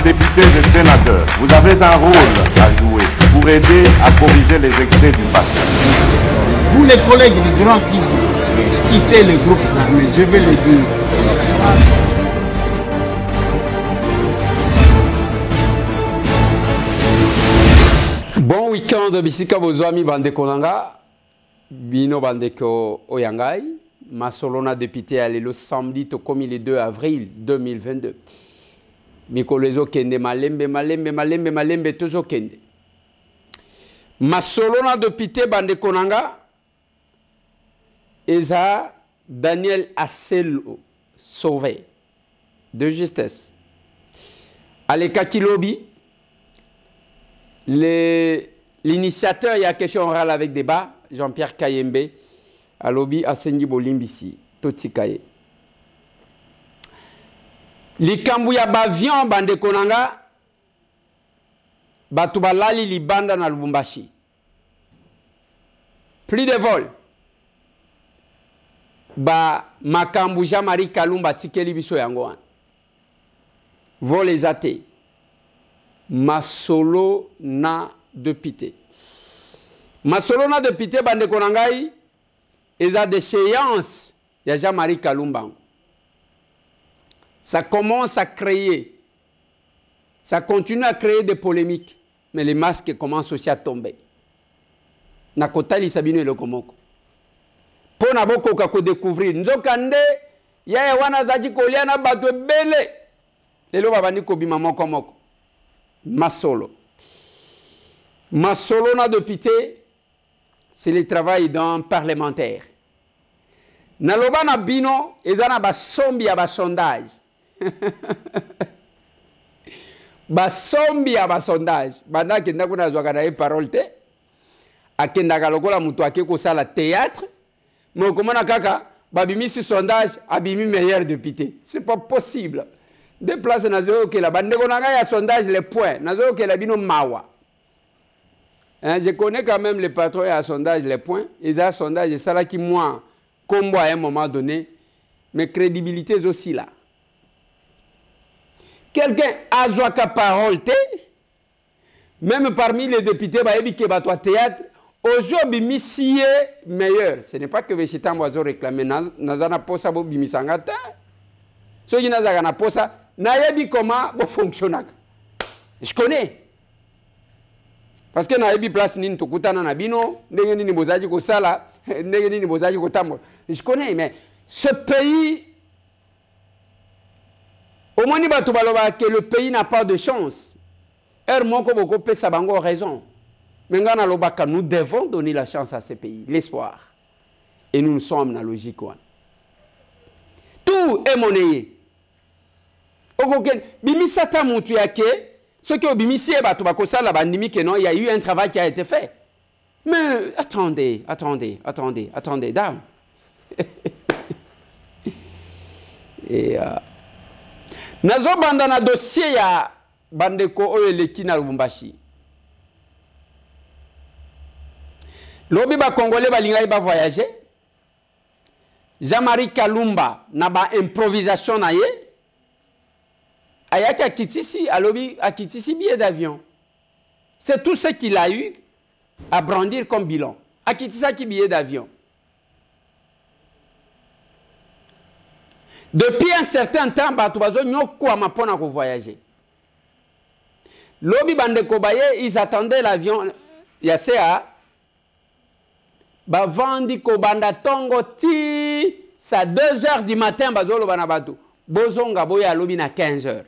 députés et sénateurs, vous avez un rôle à jouer pour aider à corriger les excès du passé. Vous les collègues du Grand Kivu, quittez les groupes armés, je vais le dire. Bon week-end, bisika bozwami bandeko nanga, bino bandeko oyangai, masolona député à le samedi comme le 2 avril 2022. Mikolezo kende malembe tozo kende. Masolona député bandeko nanga, eza Daniel Asselo sauvé de justesse. Aleka Kilobi, l'initiateur, il y a question orale avec débat, Jean-Pierre Kayembe, à lobby Asengi Bolimbisi, Totikaye. Likambouya bavion bande konanga, batubalali libanda na Lubumbashi. Plus de vol. Ba makambu Jean-Marie Kalumba tikeli biso yango. Vol les athées. Masolo na député. Masolo na député bande konangai, ils ont des séances. Il y a Jean-Marie Kalumba. Ça commence à créer. Ça continue à créer des polémiques. Mais les masques commencent aussi à tomber. Nakotali Sabino et le Komoko. Pour naboko kako découvrir. Nzokande, ya wana zaji koliana batwe bele. Lelo babani kobima moko moko. Masolo. Masolo na député, c'est le travail d'un parlementaire. Naloba na bino, ezana ba sombi ya ba sondage. Ba sombi ya ba sondage. Banda kenda kuna zwaka na parole te. Akenda kalokola mutu akeko sala théâtre. Mais comment kaka babimisi sondage abimi meilleur député. C'est pas possible. Des places nazo que la bande konanga ya sondage les points. Nazo que la bino mawa. Hein, je connais quand même les patrons à sondage les points. Ils ont sondage et ça là qui moi combo à un moment donné. Mais crédibilité aussi là. Quelqu'un a joué parole te. Même parmi les députés bah ebi ke batwa théâtre. Aujourd'hui bimisié meilleur. Ce n'est pas que Véchitan Boiseau réclamer nazana posa bo bimisangata. Ceux qui nazana posa nayebi comment bo fonctionner. Je connais. Parce que nayebi place nini tokutana na bino, ndenge nini bozaji ko sala, ndenge nini bozaji ko tambo. Je connais mais ce pays au moins ni bato baloba que le pays n'a pas de chance. Er moko boko pesa bango raison. Mais nous devons donner la chance à ce pays, l'espoir. Et nous sommes dans la logique. Tout est monnayé. Bimisata Moutouake, ce qui est bimisi, il y a eu un travail qui a été fait. Mais attendez, dame. Et nazo bandana dossier ya bandeko oyeleki na Lubumbashi. Lobi ba Congolais balingai ba voyager. Jean-Marie Kalumba na ba improvisation na ye. Ayaki akitisi alobi akitisi billet d'avion. C'est tout ce qu'il a eu à brandir comme bilan. Akitisa ki billet d'avion. Depuis un certain temps bato bazo nyoko amapona ko voyager. Lobi bandeko baye ils attendaient l'avion yasea. Ba vandi ko banda tongo ti sa 2 h du matin bazolo bana bato bozonga boya lobi na 15 h.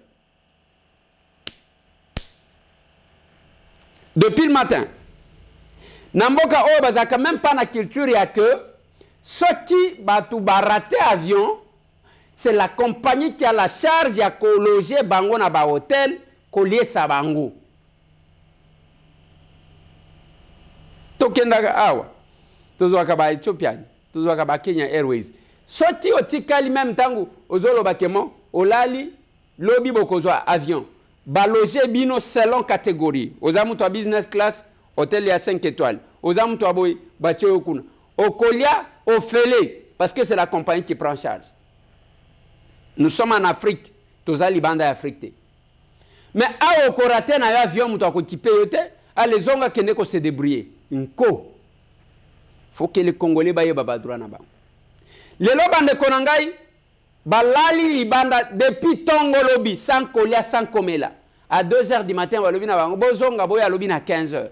Depuis le matin. Namboka o bazaka même pas na culture ya que ceux qui batu baraté avion, c'est la compagnie qui a la charge ya ko loger bango na ba hôtel ko lié sa bango. Tokenda awa. Tozwaka ba Ethiopian, tozwaka ba Kenya Airways. Soti otikali même tangu ozolo bakemo, olali lobi bokozwa avion. Ba loger bino selon catégorie. Ozamu to business class, hôtel ya 5 étoiles. Ozamu to boy bache okuna. Okolia ofele parce que c'est la compagnie qui prend charge. Nous sommes en Afrique, tozali banda Afrique. Mais à okorate na avion muto akokipe yote, à les onga kende ko se débrouiller. Inko. Faut que les Congolais baye baba droit na ba. Lelo bande konangai balali libanda depuis tongo lobi sans kolia sans komela. À 2h du matin balobi na bango bozonga boya lobi na 15h.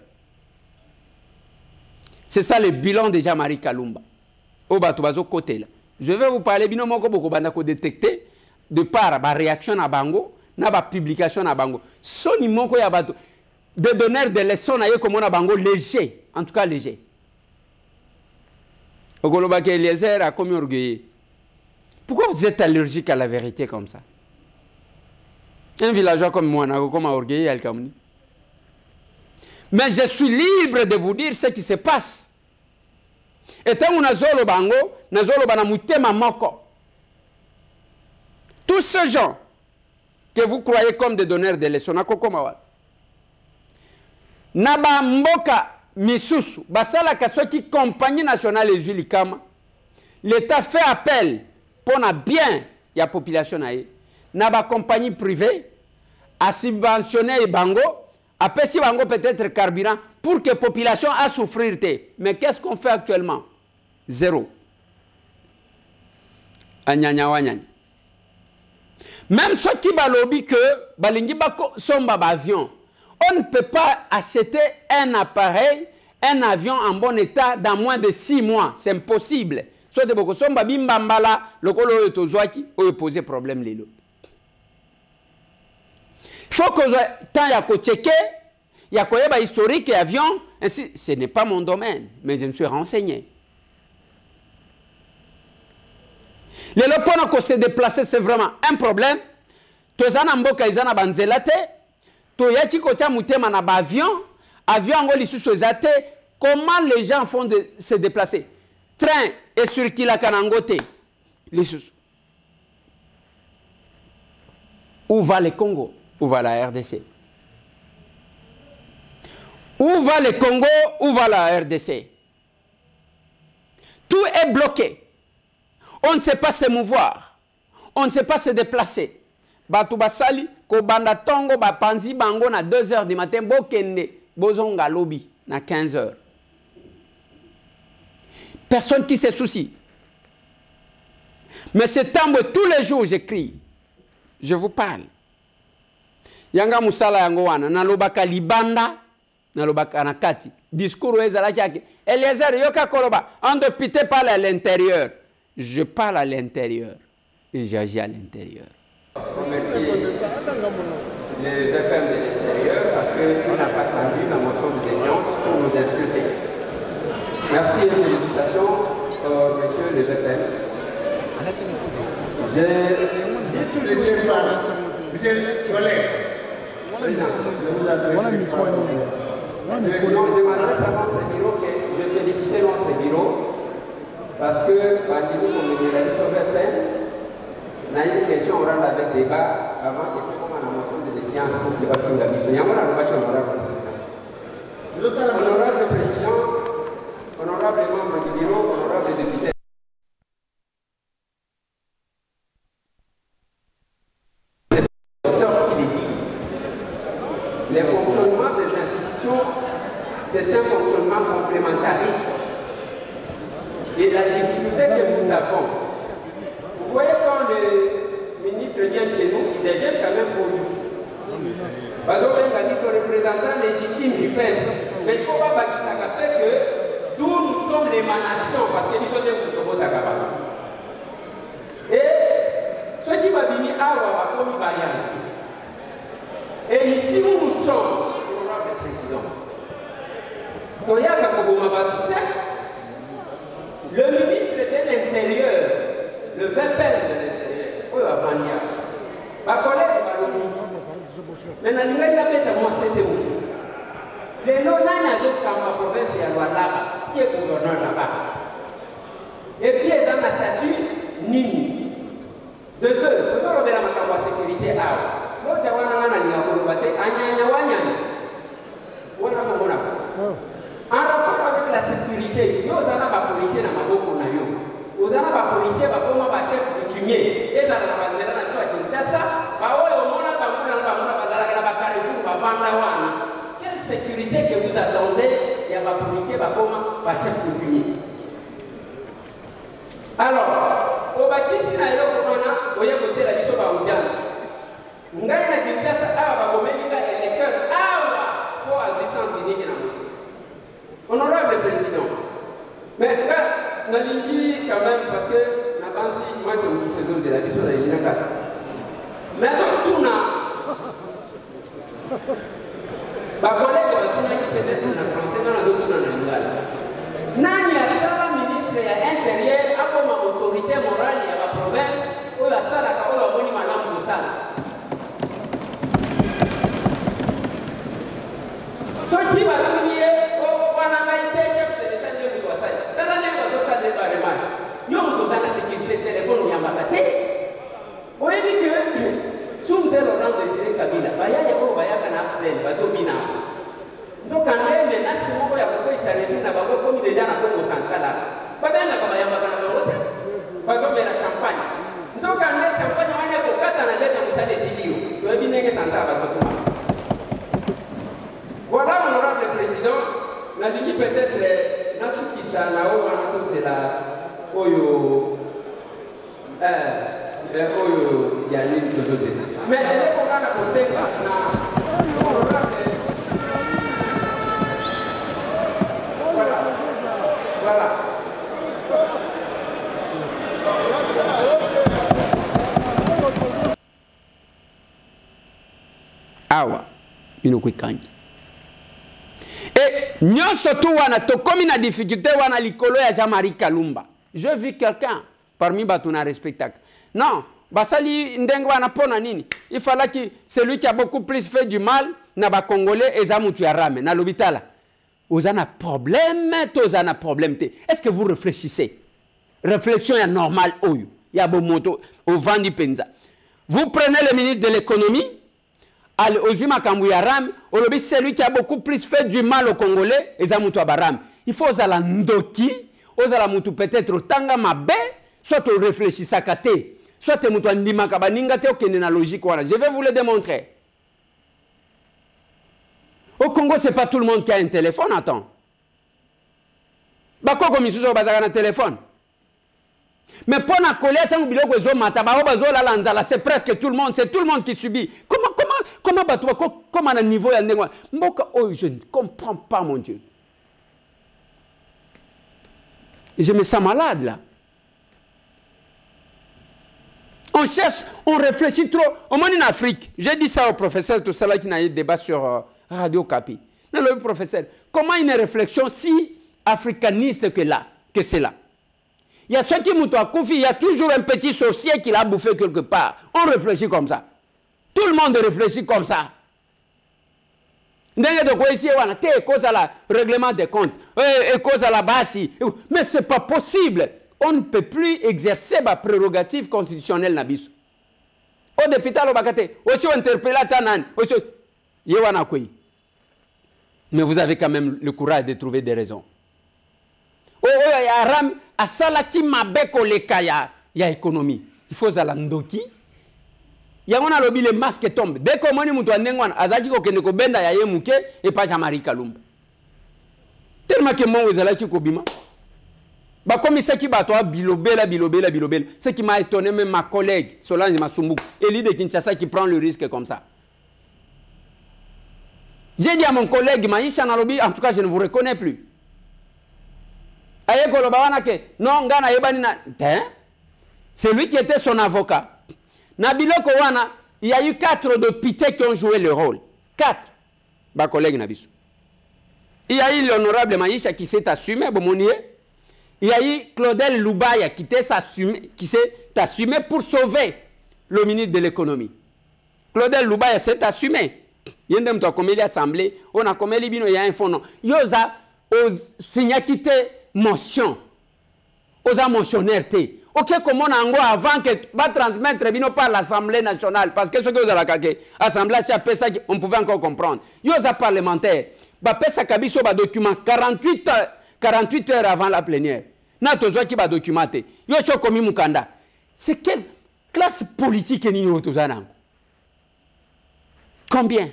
C'est ça le bilan de Jean-Marie Kalumba. Au bato bazo côté là. Je vais vous parler bino moko boko banda ko détecter de par ba réaction à bango na ba publication à bango. Soni moko ya bato de donner des leçons na ye comme on a bango léger, en tout cas léger. Ogoloba ke Eliezer a commis orgueilleux. Pourquoi vous êtes allergique à la vérité comme ça? Un villageois comme moi n'a comme orgueilleux al Kamni. Mais je suis libre de vous dire ce qui se passe. Et tant qu'on a zolo bango, na zolo bana mutema moko. Tous ces gens que vous croyez comme des donneurs de leçons, Naba mboka misusu, basala kasoki compagnie nationale et Julikama, l'État fait appel pour na bien la population nae. Naba compagnie privée a subventionné bango, a payé bango peut-être carburant pour que la population a souffrir. Mais qu'est-ce qu'on fait actuellement? Zéro. Anyanya wanyanya. Même ceux qui balobi que balingi bako somba avion, on ne peut pas acheter un appareil, un avion en bon état dans moins de 6 mois. C'est impossible. Soit de boko somba bimbambala lokolo yo tozwaki o poser problème lelo. Il faut que tant ya ko checker, ya ko yeba historique et avion, ainsi ce n'est pas mon domaine, mais je me suis renseigné. Les lopons qui se déplacer, c'est vraiment un problème. Tozana mboka izana banzelate, toyaki kotia mutema na avion, avion ngo lisusu ezate, comment les gens font de se déplacer? Train et circula kanangote. Lisusu. Où va le Congo? Où va la RDC? Où va le Congo? Où va la RDC? Tout est bloqué. On ne sait pas se mouvoir. On ne sait pas se déplacer. Batu basali, ko banda tongo, ba panzi bango na 2h du matin, bo kende, bozonga lobby na 15h. Personne qui se soucie. Mais c'est temps où tous les jours j'écris. Je vous parle. Yanga musala yango wana, na lobaka libanda, na lobaka nakati. Discours ezala kiake. Eliezer yoka koloba, on ne pite pas à l'intérieur. Je parle à l'intérieur et j'agis à l'intérieur. Remercier les FM de l'intérieur parce qu'on n'a pas conduit la motion d'audience pour nous insulter. Merci et félicitations, messieurs les FM. Je m'adresse à notre bureau que je félicite notre bureau. Parce que, quand nous sommes venus sur le thème, on a une question orale avec débat avant que nous fassions la motion de défiance pour qu'il va faire la mission. Il y a un honorable président, honorable membre du bureau, honorable député. C'est ce docteur qui le dit. Le fonctionnement des institutions, c'est un fonctionnement complémentariste. Et la difficulté que nous avons, vous voyez quand les ministres viennent chez nous, ils deviennent quand même pour nous. Parce qu'on est son représentant légitime du peuple. Mais il faut pas bâtir ça que d'où nous sommes l'émanation, parce que nous sommes des Koutobo Takaba. Et ce qui va venir à Wabakomi Bayan. Et ici où nous sommes, honorable président, Toya Kakobo Mabatouté. Le ministre de l'Intérieur, le VPL de l'Intérieur, oui, Avania, ma collègue Balomi, maintenant, il a mis à moi c'était où? Les noms dans ma province, il y a là-bas, qui est gouverneur là-bas. Et puis, ils ont un statut Nini. De deux, vous avez la sécurité à l'autre, il y a en rapport avec la sécurité, nous avons des policiers dans ma boue. Nous avons des policiers qui sont chefs coutumiers. Ils ont des policiers qui sont chefs coutumiers. attendait, il y a des policiers, des chefs coutumiers. Alors, au bâtissement, il y a un côté de la mission de Oudjana. Nous avons une Kinshasa, électeur, pour la licence unique. Honorable président, mais là, on a dit quand même, parce que la bande, moi, je suis sous ces eaux, la mission de l'Inaka. Mais on tourne. Ma collègue va tourner peut-être en français, dans la zone de l'Angola. Nani a ça, ministre de l'Intérieur, a comme autorité morale de la province, où la salle a quand on a malam pour ça. Ce qui va tourner, on a été chef de l'État de l'Ouassai. Dans l'année où on a fait des barèmes, nous avons besoin de sécurité téléphone ou yambaté. On a dit que, si vous êtes au rang de Siré Kabila, il y a un peu de Afdel, il y a un bina. Donc, quand on est là, si on a beaucoup de régime, on a beaucoup de gens au central. Pas bien, on a beaucoup de par exemple, la champagne. Donc, quand on est champagne, on a beaucoup de gens qui ont décidé. On a dit que ça va. Voilà, honorable président, on a dit peut-être que Nassou Kissa, là-haut, on a tous la Oyo. Oyo, il y a une chose. Mais elle est pour la conseil, voilà. Awa, une kwikangi. Et nous surtout wana to comme une difficulté wana likolo ya Jean-Marie Kalumba. Je vis quelqu'un parmi batuna respectable. Non, basali ndenge wana pona nini. Il fallait que celui qui a beaucoup plus fait du mal na ba congolais ezamutu ya rame na l'hôpital. Vous avez un problème, vous avez un problème. Est-ce que vous réfléchissez? Réflexion est normale. Il y a beaucoup moto au vent du Penza. Vous prenez le ministre de l'économie, Ozuma Kambouyaram, c'est lui qui a beaucoup plus fait du mal aux Congolais, et Zamoutou Abaram. Il faut aux alandoki, aux alamoutou peut-être au tanga mabe, soit au réfléchissez à kate, soit au moutou andima kabaningate, au na logique. Je vais vous le démontrer. Au Congo, ce n'est pas tout le monde qui a un téléphone, attends. Bako comme ils ont un téléphone. Mais pour la colère, c'est presque tout le monde, c'est tout le monde qui subit. Comment à niveau je ne comprends pas, mon Dieu. Je me sens malade là. On cherche, on réfléchit trop. Au moins en Afrique, j'ai dit ça au professeur, tout ça là qui n'a eu débat sur Radio Capi. Non, le professeur, comment une réflexion si africaniste que c'est là? Il y a ceux qui m'ont confié, il y a toujours un petit sorcier qui l'a bouffé quelque part. On réfléchit comme ça. Tout le monde réfléchit comme ça. Mais ce n'est pas possible. On ne peut plus exercer ma prérogative constitutionnelle. Au député, aussi interpellé Tanan. Mais vous avez quand même le courage de trouver des raisons. Il y a économie. Il faut zalandoki. Il y a un lobby, les masques tombent. Dès que on est en Azaki ko benda ya yemuke et pas Jean-Marie Kalumba. Tellement que moi vous allez kobima. Bah comme ça qui bat toi bilobela. Ce qui m'a étonné même ma collègue Solange Masumbuku, Elie de Kinshasa qui prend le risque comme ça. J'ai dit à mon collègue Maïcha Nalobi, en tout cas je ne vous reconnais plus. C'est lui qui était son avocat. Nabilo Kowana, il y a eu 4 députés qui ont joué le rôle. 4. Ma collègue Nabisu. Il y a eu l'honorable Maïcha qui s'est assumé, il y a eu Claudel Loubaya qui s'est assumé pour sauver le ministre de l'économie. Claudel Loubaya s'est assumé. Il y a une assemblée, on a comme il y a un fond. Il y a signakité motion. Aux motionnaires. Ok, comment on a avant que va transmettre bino par l'Assemblée nationale, parce que ce que vous avez l'Assemblée, on pouvait encore comprendre. Il y a des parlementaires. Il y a document 48 heures avant la plénière. Il y a des documentés. Il y a des commis Mukanda. C'est quelle classe politique est nous Combien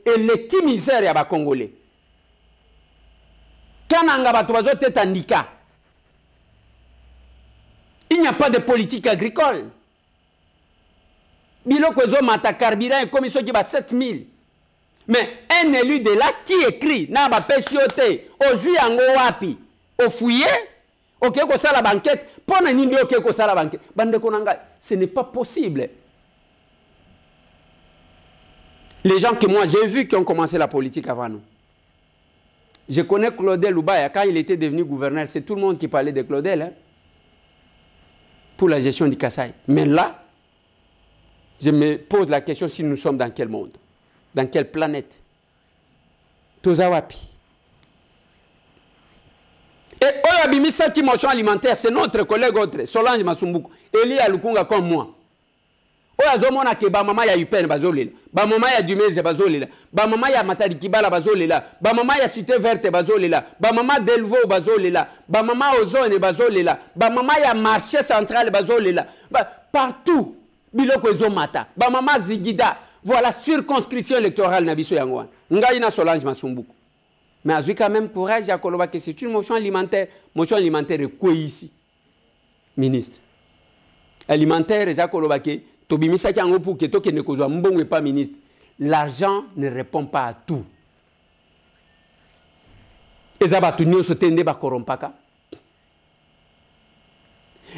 et l'étimisère ya ba Congolais. Kananga bato bazote tandika. Il n'y a pas de politique agricole. Biloko zo mata carburant et commission qui va 7000. Mais un élu de là qui écrit na ba pesiote ozui yango wapi au fouiller OK ko sala banquette pona nindi OK ko sala banquette bande konanga ce n'est pas possible. Les gens que moi j'ai vu qui ont commencé la politique avant nous. Je connais Claudel Loubaya quand il était devenu gouverneur, c'est tout le monde qui parlait de Claudel hein, pour la gestion du Kasaï. Mais là je me pose la question si nous sommes dans quel monde? Dans quelle planète? Tozawapi. Et Oyabimisa qui motion alimentaire, c'est notre collègue autre, Solange Masumbuku. Eli Alukunga comme moi. Oyazomona ke ba mama ya Yupen bazolela, ba mama ya Dumeze bazolela, ba mama ya Matadi Kibala bazolela, ba mama ya Cité Verte bazolela, ba mama Delvo bazolela, ba mama Ozone bazolela, ba mama ya Marché Central bazolela, partout. Biloko ezomata, ba mama Zigida. Voilà circonscription électorale Nabiso Yangwan. Ngaïna Solange Masumbuku. Mais azui quand même courage à Koloba que c'est une motion alimentaire. Motion alimentaire est quoi ici? Ministre. Alimentaire est à Koloba que Tobimisa Kiango pour que Toke Nekozo Mbongo et pas ministre. L'argent ne répond pas à tout. Ezabatunio se tende ba korompaka.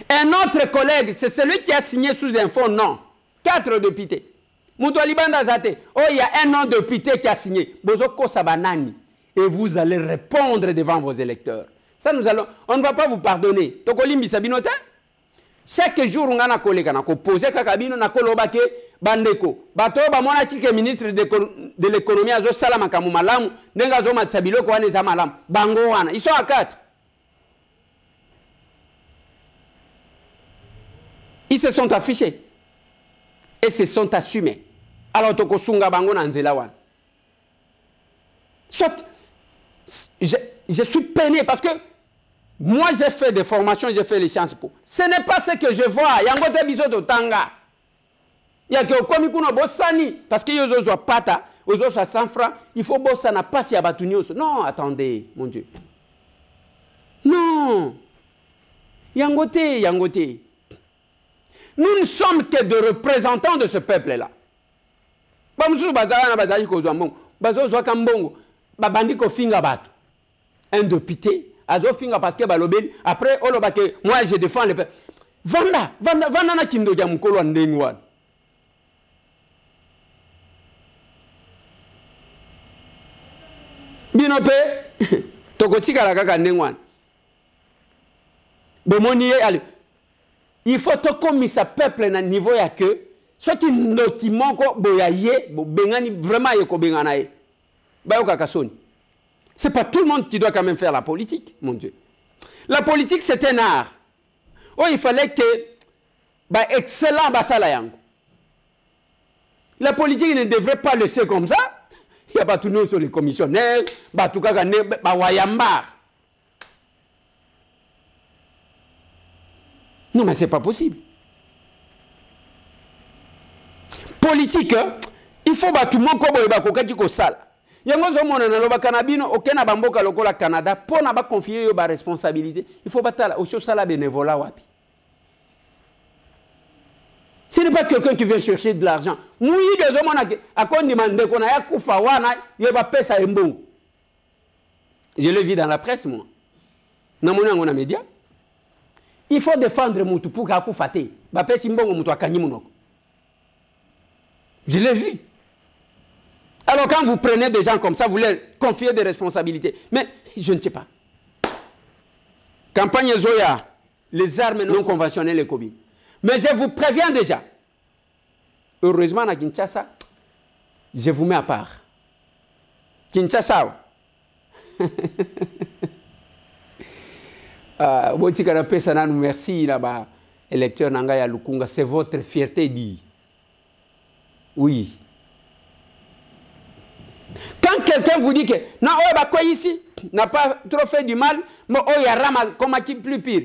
Un autre collègue, c'est celui qui a signé sous un fond non. 4 députés. Moutoualibanda Zate, oh, il y a un nom de député qui a signé. Bozoko Sabanani. Et vous allez répondre devant vos électeurs. Ça, on ne va pas vous pardonner. Tokolimbi Sabinote. Chaque jour, on a un collègue qui a posé Kakabino, na kolobake bandeko. Bato, bamona ki ministre de l'économie, azo salama kamu malamu, nenga zo matsabilo kwa neza malamu. Bango wana. Ils sont à 4. Ils se sont affichés. Et se sont assumés. Alors, Tokosunga Bango Nanzelawan. Soit, je suis peiné parce que moi, j'ai fait des formations, j'ai fait les sciences po. Ce n'est pas ce que je vois. Il y a un côté biso de tanga. Il y a que comme il y a bossani. Parce qu'il y a des pata, aux autres à 100 francs, il faut bossana pas si à batuni. Non, attendez, mon Dieu. Non. Il y a un côté. Nous ne sommes que des représentants de ce peuple-là. Un député, après, moi je défends le peuple. Vanda na kindo ya mukolo ndengwa. Binope, tokotika la kaka ndengwa. Bomoni allez. Il faut que ce peuple na niveau ya que soit qui notimon ko boyaye bo bengani vraiment yeko benganaye ba yoka kasoni. C'est pas tout le monde qui doit quand même faire la politique, mon Dieu. La politique c'est un art. Oh, il fallait que ba excellent basala yango. La politique ne devrait pas laisser comme ça. Il y a pas tout nous sur les commissionnaires, ba tout kaka ne ba wayambar. Non, mais ce n'est pas possible. Politique, il faut que tout le monde soit sale. Il y a un Canada pour confier la responsabilité. Il faut que aussi la bénévolat. Ce n'est pas quelqu'un qui vient chercher de l'argent. Je l'ai vu dans la presse, moi. Dans mon média. Il faut défendre Moutou pour qu'il faté. Je l'ai vu. Alors quand vous prenez des gens comme ça, vous leur confiez des responsabilités. Mais je ne sais pas. Campagne Zoya, les armes non conventionnelles et Kobi. Mais je vous préviens déjà. Heureusement, à Kinshasa, je vous mets à part. Kinshasa. Merci là-bas, électeur Nangaya Lukunga, c'est votre fierté dit. Oui. Quand quelqu'un vous dit que non, quoi ici, n'a pas trop fait du mal, mais oh, il y a rama, comme qui plus pire.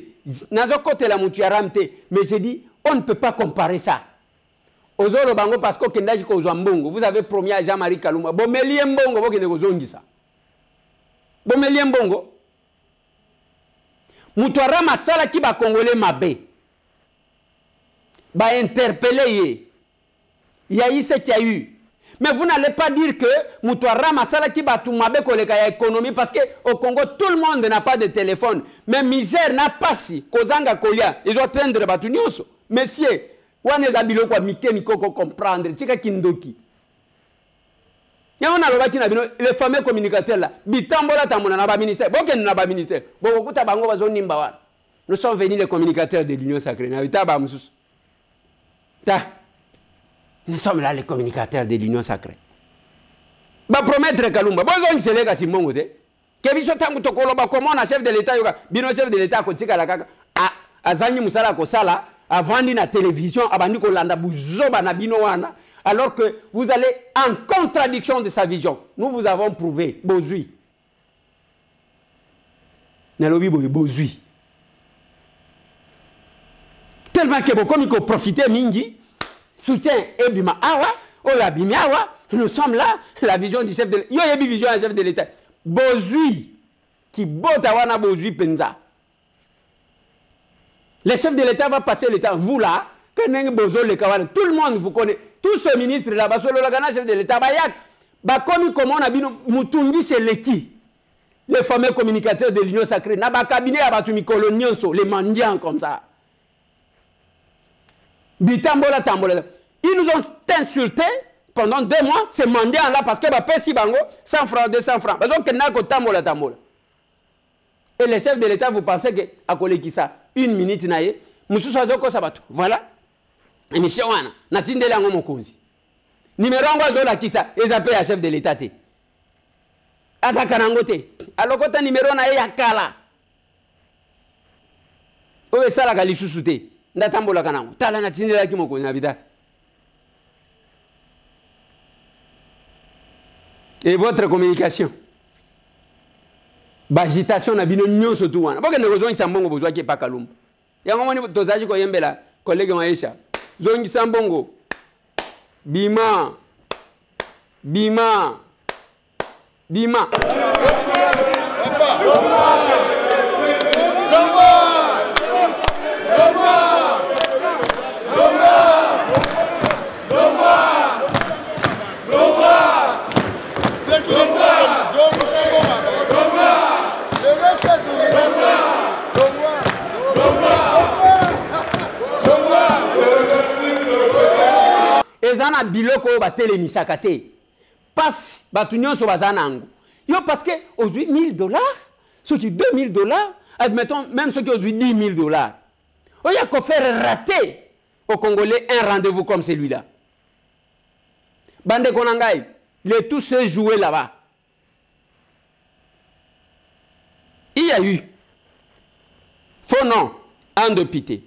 N'a pas côté la mouture ramte, mais j'ai dit, on ne peut pas comparer ça. ozolo bango parce que kendaji ko mbongo. Vous avez promis à Jean-Marie Kalumba. Bomeli mbongo bo kende ko zongisa. Bomeli mbongo. Mutuara masala ki ba congolais mabe. Ba interpeller ye. Il y a eu ce qu'il y a eu. Mais vous n'allez pas dire que Mutuara masala ki ba tumabe koleka ya économie parce que au Congo tout le monde n'a pas de téléphone. Mais misère n'a pas si kozanga kolia. Ils ont atteindre batu nyonso. Monsieur, wane za biloko kwa mike mikoko comprendre tika kindoki. Yamona loba kina bino les fameux communicateurs là, bitambola tamona na ba ministère. Boken na ba ministère. Boko kuta bango bazo nimba wana. Nous sommes venus les communicateurs de l'Union sacrée. Na bitaba mususu. Ta. Nous sommes là les communicateurs de l'Union sacrée. Ba promettre Kalumba, bozo ngiseleka simongo te. Kebiso tangu tokolo ba comment na chef de l'état yoka, bino chef de l'état ko tika la kaka. Azanyi musala ko sala avant na télévision abandi ko landa buzoba na bino wana alors que vous allez en contradiction de sa vision. Nous vous avons prouvé bozui. Nalobi bozui. Tellement que beaucoup ko profiter mingi soutien ebima awa ola bimi awa nous sommes là la vision du chef de l'État. Yo yebi vision du chef de l'État. Bozui qui bota wana bozui penza. Le chef de l'État va passer le temps. Vous là, tout le monde vous connaît. Tous ces ministres là, le chef de l'État, comme on a dit, Moutungi c'est l'équipe. Les fameux communicateurs de l'Union sacrée. N'a pas cabinet à les mendiants comme ça. Bitambola tambola. Ils nous ont insultés pendant 2 mois, ces mendiants là, parce que si bango 100 francs, 200 francs. Parce que n'a que tambola tambola. Et le chef de l'État, vous pensez que à qui ça? 1 minute naye mususu azoko sabato voilà émission wana natindela ngo mokonzi numéro ngo azola kisa ezape ya chef de l'état te azaka nango te alokota numéro na ye ya kala oyo esalaka lisusu te ndatambolaka nango tala natindelaki mokonzi na bida. Et votre communication bagitation na bino nyonso tu wana boke ndeko zongi sambongo bozwa ki pa Kalumba yango moni tozaji ko yembela collègue Maisha zongi sambongo bima bima bima ezana biloko ba telemisaka te passe batunyon so bazana ngo yo parce que aujourd'hui $1000 ceux qui $2000 admettons même ceux qui aujourd'hui $10,000 on y a qu'à faire rater aux Congolais un rendez-vous comme celui-là. Bande konangai les tous se jouer là-bas. Il y a eu faux nom en dépité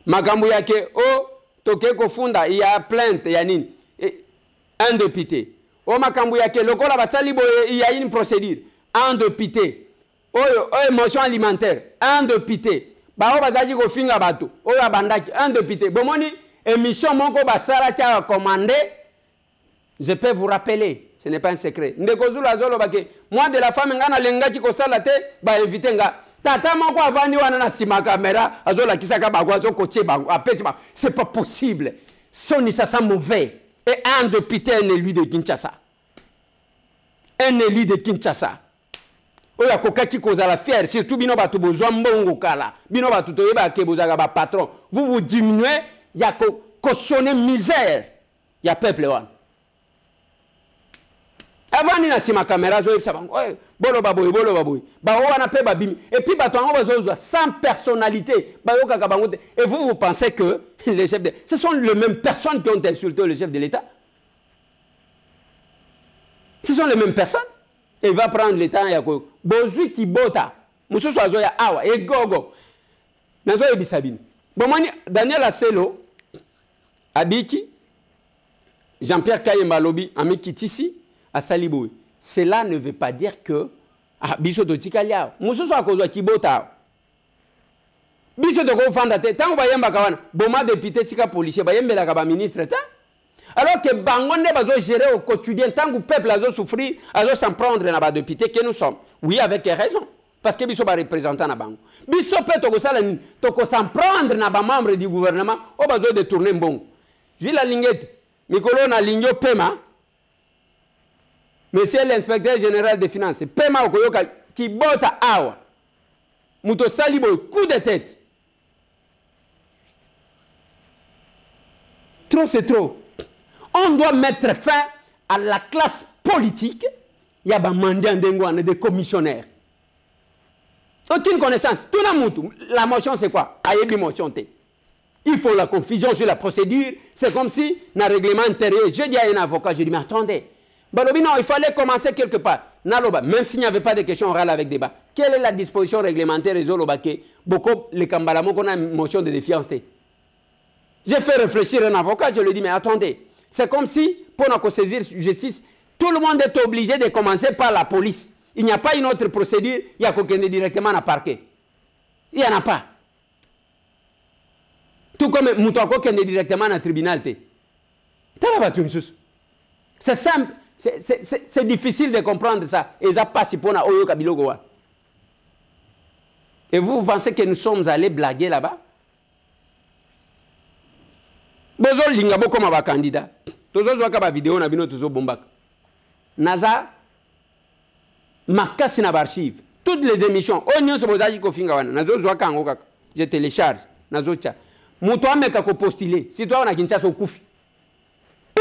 makambo yake o toke kofunda il y a plainte il y a nini en dépité o makambo yake lokola basali boye il y a une procédure en dépité oyo émotion alimentaire en dépité ba o bazaji ko finga bato oyo abandaki en dépité bomoni émission moko basala tia commandé. Je peux vous rappeler, ce n'est pas un secret. Ndekozula zolo bake, moi de la femme ngana lenga ki ko sala te ba inviter nga. Tata moko avani wana na sima caméra, azola kisaka bagwa zo kotie bango. Apesi ba, c'est pas possible. Soni ça sent mauvais. Et un député un élu de Kinshasa. Un élu de Kinshasa. Oya kokaki kozala fier, surtout bino batu bozwa mbongo kala. Bino batu toyeba ke bozaga ba patron. Vous vous diminuez, ya ko cautionner misère. Ya peuple wana. Avant na sima caméra zo yebisa bango bolo baboy ba wana pe babimi et puis bato ngo bazozwa sans personnalité ba yokaka bango et vous pensez que les chefs de ce sont les mêmes personnes qui ont insulté le chef de l'État. Ce sont les mêmes personnes. Et il va prendre le temps ya ko bozui ki bota mususu azo ya awa e gogo nazo yebisa bino bomoni Daniel Aselo abiki Jean-Pierre Kayemba lobi amikitisi à Saliboui. Cela ne veut pas dire que biso to tikalia mususu akozwa kibota biso de ko fanda te tango bayemba kawana boma député tika policier bayembela ka ba ministre ta alors que bango ne bazo gérer au quotidien tango peuple azo souffrir azo s'en prendre na ba député que nous sommes oui avec raison parce que biso ba représentant na bango biso pe to ko sala to ko s'en prendre na ba membre du gouvernement o bazo détourner mbongo vu la lingette mikolo na lingyo pema monsieur l'inspecteur général des finances pema okoyoka ki bota awa muto salibo coup de tête. Trop c'est trop. On doit mettre fin à la classe politique. Il y a des mandats des commissionnaires. Aucune connaissance. Tout le monde. La motion c'est quoi? Ayebi motion te. Il faut la confusion sur la procédure. C'est comme si dans le règlement intérieur, je dis à un avocat, je dis mais attendez. Balobi non, il fallait commencer quelque part. Naloba, même s'il n'y avait pas de questions orales avec débat. Quelle est la disposition réglementaire et Zolobake? Beaucoup les Kambalamo qu'on a une motion de défiance. J'ai fait réfléchir un avocat, je lui dis mais attendez, c'est comme si pour nous saisir justice, tout le monde est obligé de commencer par la police. Il n'y a pas une autre procédure, il y a qu'aucun directement à parquet. Il n'y en a pas. Tout comme Moutouako qui est directement à tribunal. C'est simple. C'est difficile de comprendre ça. Et ça passe pour Oyo Kabilogoa. Et vous pensez que nous sommes allés blaguer là-bas? Bozo lingabo comme un candidat. Tozo zoaka ba vidéo na bino tozo bombak. Naza makasi na archive. Toutes les émissions. Onyo so bozaji ko finga wana. Nazo zoaka ngoka. Je télécharge. Nazo cha. Muto ameka ko postuler. Si toi on a Kinshasa okufi.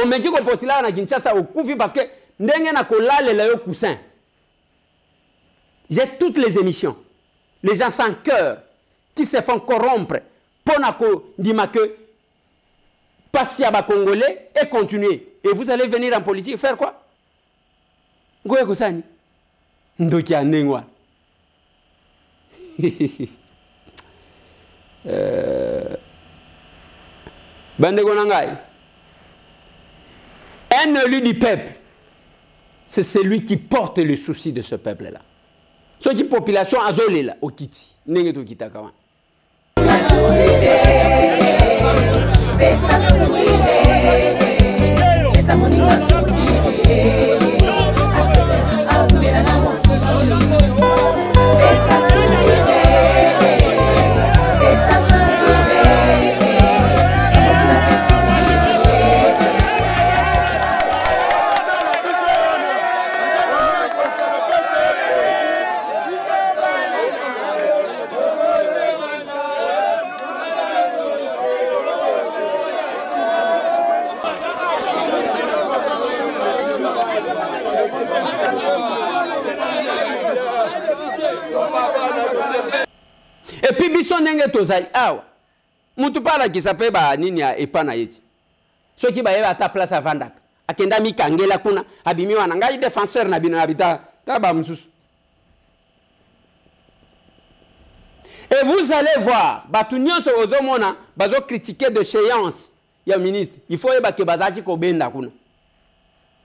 On me dit qu'on postule à Kinshasa au Koufi parce que ndenge na kolale la yo coussin. J'ai toutes les émissions. Les gens sans cœur qui se font corrompre pour nako dima que passer à Congolais et continuer. Et vous allez venir en politique faire quoi? Ngoye kosani. Ndoki anengwa. Bande gonangai. Un élu du peuple, c'est celui qui porte le souci de ce peuple-là. Ce qui population azolé là, au Kiti, n'est pas au Kitakawan. Et puis biso nenge tozali awa mutu pala qui s'appelle ba nini ya epana yeti soki ba yeba ta place à Vandak akenda mi kangela kuna abimi wana ngai défenseur na bino habita ta ba mususu. Et vous allez voir batu nyonso ozomona bazo critiquer de séance ya ministre il faut yeba ke bazaji ko benda kuna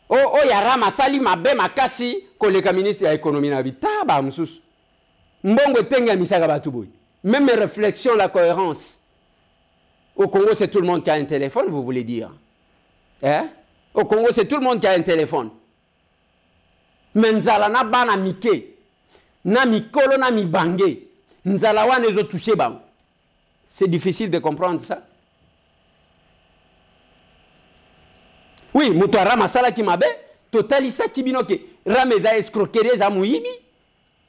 o ya rama sali mabe makasi koleka ministre ya économie na habita ba mususu mbongo tenga misaka batu boy. Même mes réflexions, la cohérence. Au Congo, c'est tout le monde qui a un téléphone, vous voulez dire. Hein? Au Congo, c'est tout le monde qui a un téléphone. Mais nzala na bana mike, na mikolo na mibange, nzala wane zo touché bang. C'est difficile de comprendre ça. Oui, muto ramasala ki mabe, totalisa kibinoke, rameza escroquerie za muibi.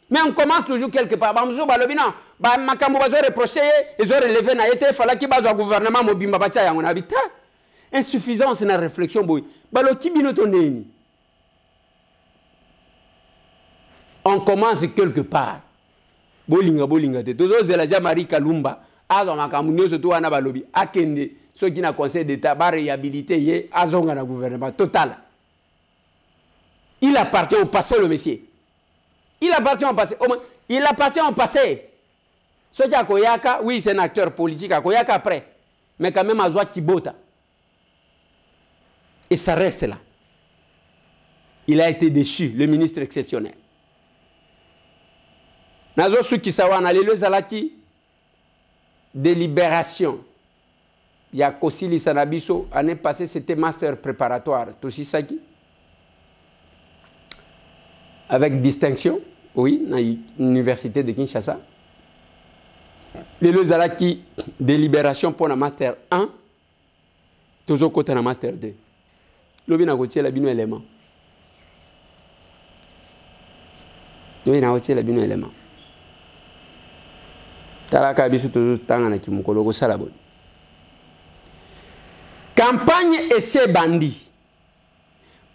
Mais on commence toujours quelque part. Bamzou balobina, ba makambo bazo reprocher, ils ont relevé na été fala ki bazo gouvernement mobimba bacha yango na bita. Insuffisance na réflexion boy. Balo kibino to neni. On commence quelque part. Bolinga te. Tozo zela ja Marie Kalumba, azo makambo nyoso to wana balobi akende ceux qui na conseil d'état ba réhabiliter ye azonga na gouvernement total. Il appartient au passé le monsieur. Il appartient au passé. Il appartient au passé. Ce qui a Koyaka, oui, c'est un acteur politique à Koyaka après. Mais quand même, à Zoa Kibota. Et ça reste là. Il a été déchu, le ministre exceptionnel. Nazo Suki Sawana, le Zalaki. délibération. Il y a Kosili Sanabiso, l'année passée, c'était master préparatoire. Tosisaki. Avec distinction, oui, dans l'université de Kinshasa. Les Zalaki, délibération pour la master 1, toujours côté la master 2. L'objet n'a pas la bino élément. L'objet n'a pas la bino élément. Talaka bisu toujours tangana kimukolo ko salabon. Campagne essai bandi.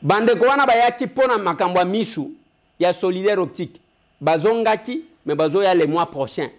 Bande ko wana bayaki pona makambo misu ya solidaire optique. Bazongaki mais bazo ya les mois prochains.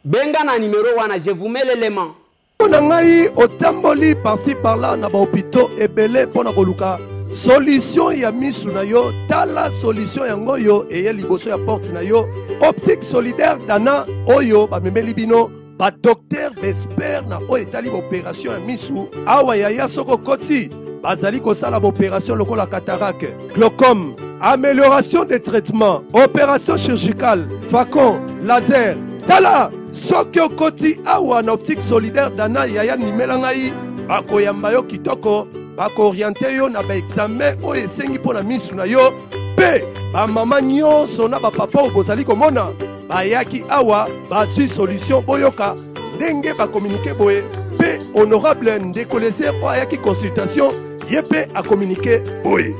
Benga na numéro wana je vous mets l'élément. Nangai otamboli par-ci par-là na ba hôpitaux ebele pona koluka solution ya misu na yo tala solution yango yo eye liboso ya porte na yo optique solidaire dana oyo ba memeli bino ba docteur Vesper na oyo etali opération ya misu awa ya soko koti bazali kosala opération lokola cataracte glaucome amélioration des traitements opération chirurgicale facon laser tala soki okoti awa na optique solidaire dana yaya nimela ngai bakoyamba yo kitoko bako-oriente yo na ba-examen oyo esengi mpo na misu na yo mpe bamama nyonso na bapapa oyo bozali komona bayaki awa bazwi solution boyoka ndenge bakomunike boye mpe honorable ndeko leser oyo ayaki consultation ye mpe akomunike boye.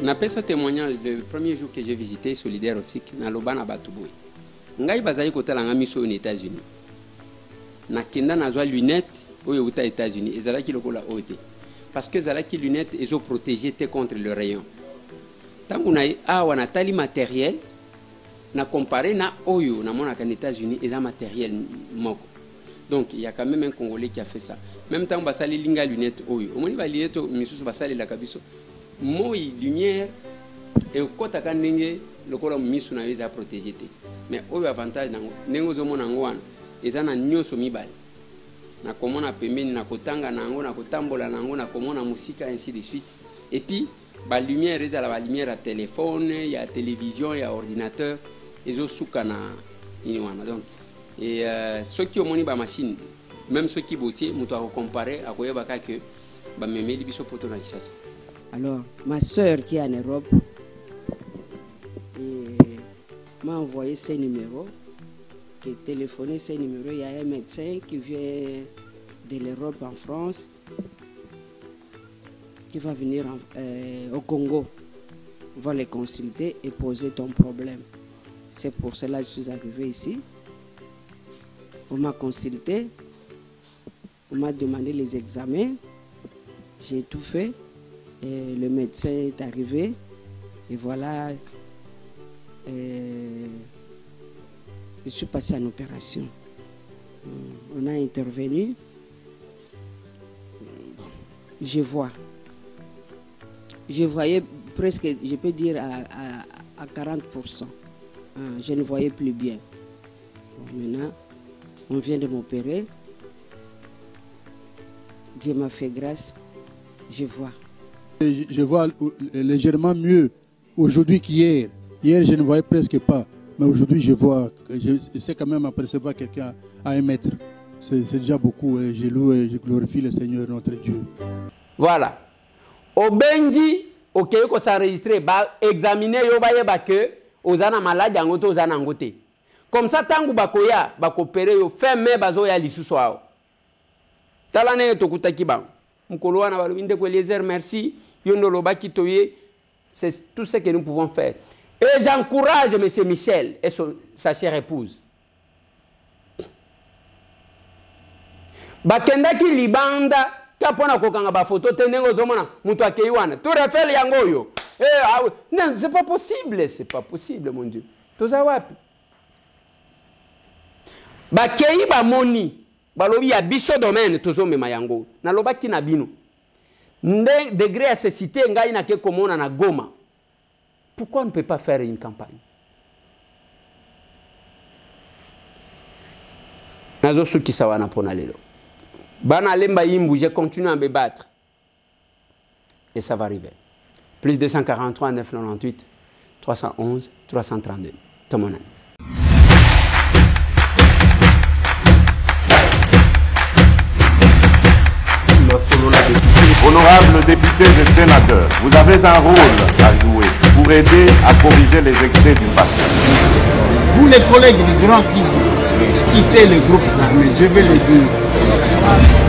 Napesa témoignage le premier jour que j'ai visité Solidaire Optique na loba na bato boye ngai bazali kotala nga miso aux États-Unis nakenda nazwa lunette oyo uta États-Unis ezalaki lokola ote parce que ezalaki lunette ezo protéger contre le rayon tangu na awa natali matériel na comparé na oyo na mona kan États-Unis eza matériel moko donc il y a quand même un Congolais qui a fait ça même temps basali linga lunette oyo omoni ba lunette misusu basali la kabiso moi lumière et kota kan ndenge lokola misu na eza protéger te mais oyo avantage nango ndenge ozomona ngo wana eza na nyonso mibale na komona pembeni na kotanga nango na kotambola nango na komona musika ainsi de suite et puis ba lumière eza la lumière à téléphone ya télévision ya ordinateur ezo suka na ini wana donc et ceux qui omoni ba machine même ceux qui botier muto a comparer a koyeba ka que ba memeli biso poto na Kinshasa. Alors ma sœur qui est en Europe m'a envoyé ses numéros, qui téléphoné ses numéros. Il y a un médecin qui vient de l'Europe en France, qui va venir au Congo. On va les consulter et poser ton problème. C'est pour cela que je suis arrivé ici. On m'a consulté, on m'a demandé les examens, j'ai tout fait. Et le médecin est arrivé et voilà. Je suis passé en opération. On a intervenu. Je vois. Je voyais presque, je peux dire à 40%. Je ne voyais plus bien. Maintenant, on vient de m'opérer. Dieu m'a fait grâce. Je vois. Je vois légèrement mieux aujourd'hui qu'hier. Hier, je ne voyais presque pas. Mais aujourd'hui, je vois. Je sais quand même apercevoir quelqu'un à 1 mètre. C'est déjà beaucoup. Je loue et je glorifie le Seigneur, notre Dieu. Voilà. Au Benji, ok, qu'on s'enregistre, examiner, yo baye que ozana malade angoto ozana angote. Comme ça, tangu bakoya, bakopere yo ferme bazo ya lisusu ao. Talane tokuta kiba. Mkolo wana balobinde ko Eliezer, merci. Yo no lobaki toye. C'est tout ce que nous pouvons faire. Et j'encourage M. Michel et sa chère épouse. Bakendaki libanda kapona kokanga ba photo tenengo zomona mutu akeiwana. Tu refais yango yo. Non, c'est pas possible, c'est pas possible mon Dieu. Toza wapi? Bakei ba moni. Balobi ya biso domaine tozomema yango. Na lobaki na bino. Nde degré à se citer ngai na ke komona na Goma. Pourquoi on ne peut pas faire une campagne? Nazo suki sawana pona lelo. Bana lemba yimbu, je continue à me battre. Et ça va arriver. Plus 243 998 311 332. Tomonani. Honorables députés et sénateurs, vous avez un rôle à jouer pour aider à corriger les excès du passé. Vous les collègues du Grand qui quittez les groupes armés, je vais le dire.